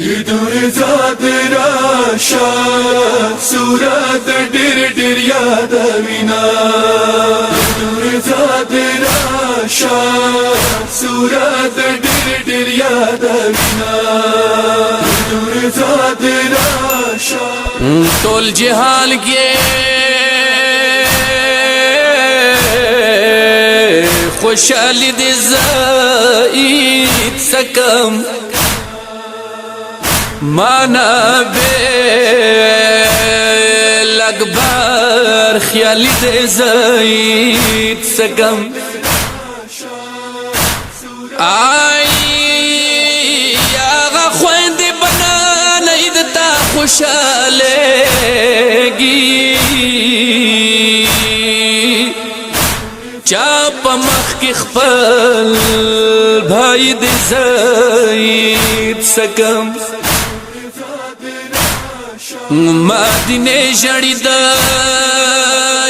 دور ذات راشا صورت ډېر ډېر یادوینا دور ذات راشا صورت ډېر ډېر یادوینا دور ذات راشا ټول جهان کې خوشالي دې زید سکم مانا بیل اکبر خیالی دے زید سکم آئی آغا خویند بنا نیدتا خوشالے گی چاپ مخ کی خپل بھائی دے زید سکم مدینه جړی د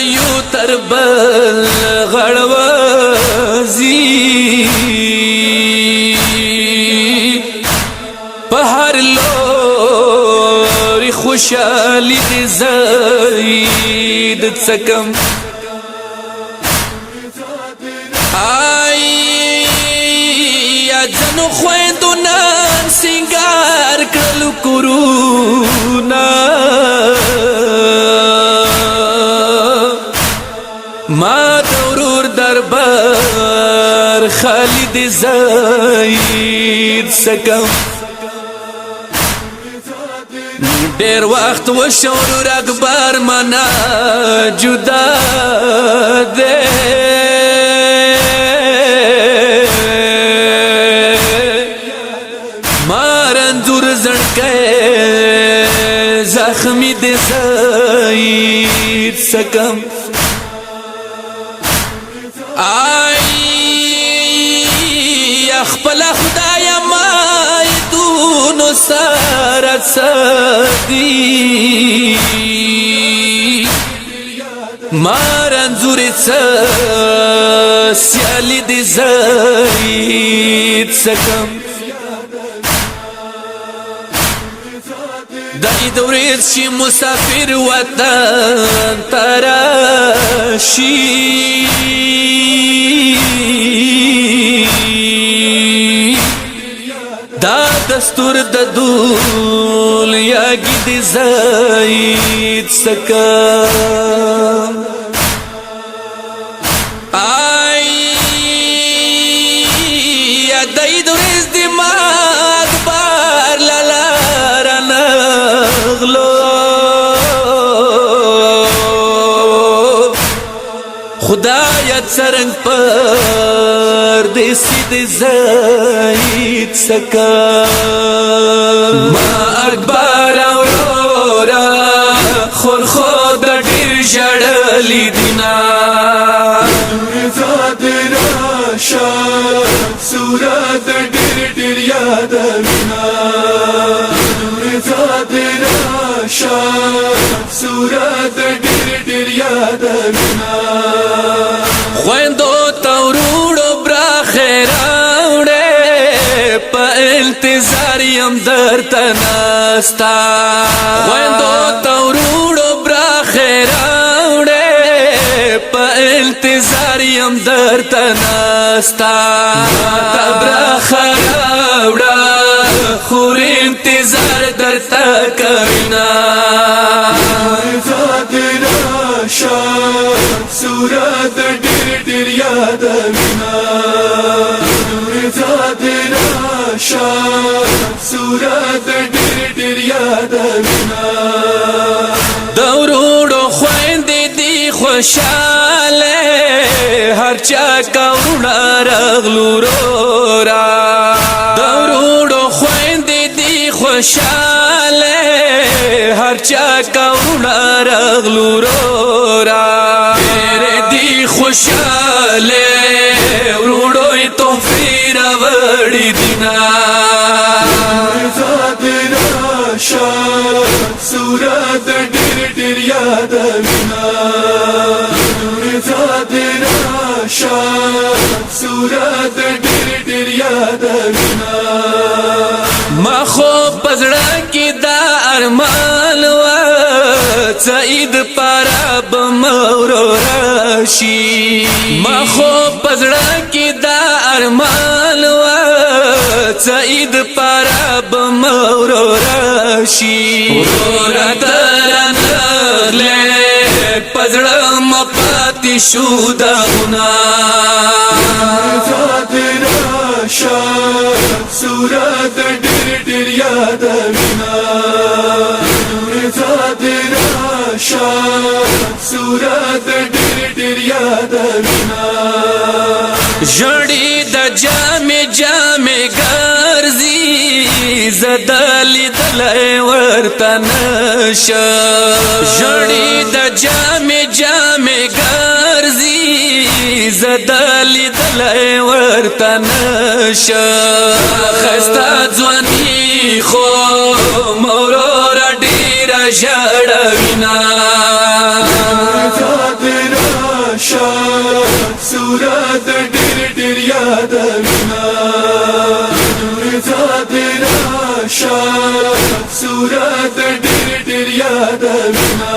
یو تربل غړوزی په هر لوري خوشالي دې زید څکم آی یا جنو خویندو نن سنگار کړلو کورونا ما دورور دربار خالد زید سکم ډیر وخت و شورور اکبر منا جدا دے مارنزور زړکې زخمی دې زید سکم آئی اخپل خدای مای دونو سارت سدی مارنزوری سیالی دی زید سکم دای دورید شی مسافر وطن تراشی دا دستور د دنیا کی دی زید سکم آئی دای دورید دماغ بار لالارا نغلو خدایا څرنګ پر دیسی دی زید سکم ما اکبر اورورا خور خود ډیر ژړلی دینا دور ذات راشا صورت ډېر ډېر یادوینا دور ذات راشا صورت ډېر ډېر یادوینا خویندو توروڑو برا خیراوڑے پا انتظار یم در تناستا خویندو توروڑو برا خیراوڑے پا انتظار یم در تناستا تا برا خیراوڑا خور انتظار در تکوینا ذات راشا صورت ډېر ډېر یادوینا دور ذات راشا صورت ډېر ډېر یادوینا دوروڑو خویندې دی خوشاله هر چا کاونا رغلو رورا دوروڑو خویندې دی خوشاله هر چا کاونا رغلو رورا میرے دی خوشاله وروڑوی توفیر وړي دینا ذات راشا صورت ډېر ډېر یادوینا دور ذات راشا صورت ډېر ډېر یادوینا ما خو په پزړه کې دا ارمان و سعید پارا بمورو راشي ما خو پزړه کې دا ارمان و سعید پارا بمورو راشي ورور ترانه پزړه مپاتې شو دغونه صورت ډېر ډېر یادوینا نور ذات راشه صورت ډېر ډېر یادوینا ژړې د جامې جامې ګرځي زدلی دلای ورته نشه ژړې د جامې جامې ګرځي زدلی دلای ورته نشه خسته ځواني خو مورور ډېره ژړوینا ذات راشه صورت ډېر ډېر یادوینا نور ذات راشه صورت ډېر ډېر یادوینا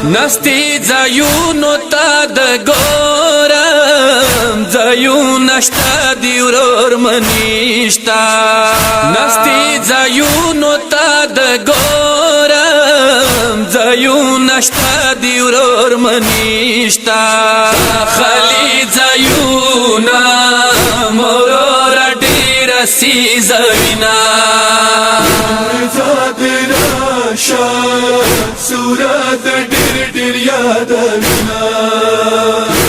نستی ځایونو ته د ګورم ځایونه شته دي ورور منیشته نستی ځایونو ته د ګورم ځایونه شته دي ورور منیشته خالي ځایونه مرور ډېره سیزوینا ذات راشه صورت ډېر ډېر یادوینا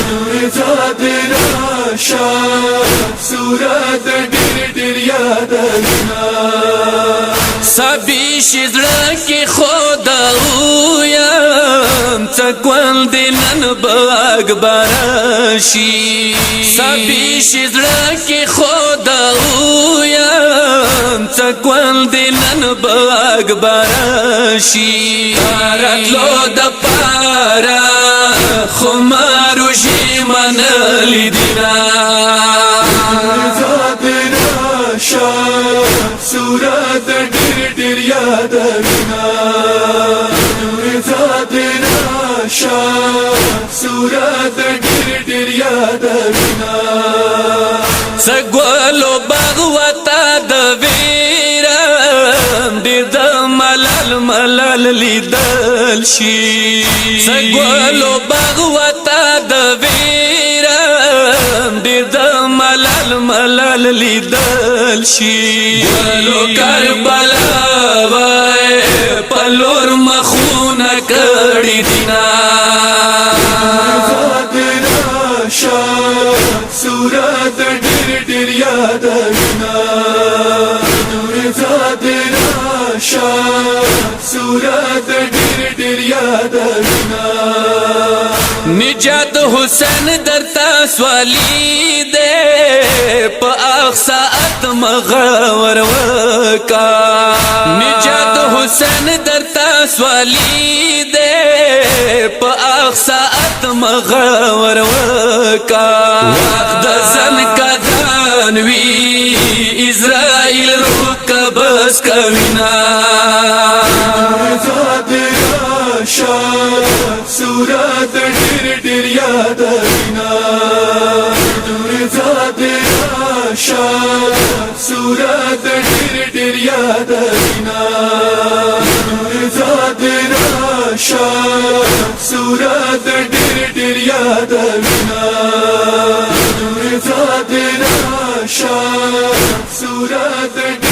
نور ذات راشه صورت ډېر ډېر یادوینا سبي شزړه کې خدا ويم څکول دینن باغ براشي سبي شزړه کې خدا ويم څکول دینن باغ براشي راتلو د پارا خمارو شي منل دینا ذات راشه صورت ډېر ډېر یادوینا نور ذات راشه صورت ډېر ډېر یادوینا سګولو باغ وتا د ویرم ډېر د ملال ملال لیدل شي سګولو باغ وتا د ویرم ډېر د ملال ملال لیدل شي ولو کربلا وای پلور مخونه کړي دینا ذات راشه صورت ډېر ډېر یادوینا نور ذات راشه صورت ډېر ډېر یادوینا نجات حسین درتا سوالی دے پا اخساعت مغاور وکا نجات حسین درتا سوالی دے پا اخساعت مغاور وکا وقت زن کا دانوی اسرائیل روکا بس کوینا ذات راشه صورت ډېر ډېر یادوینا نور ذات راشه صورت ډېر ډېر یادوینا نور ذات راشه صورت ډېر ډېر یادوینا نور ذات راشه صورت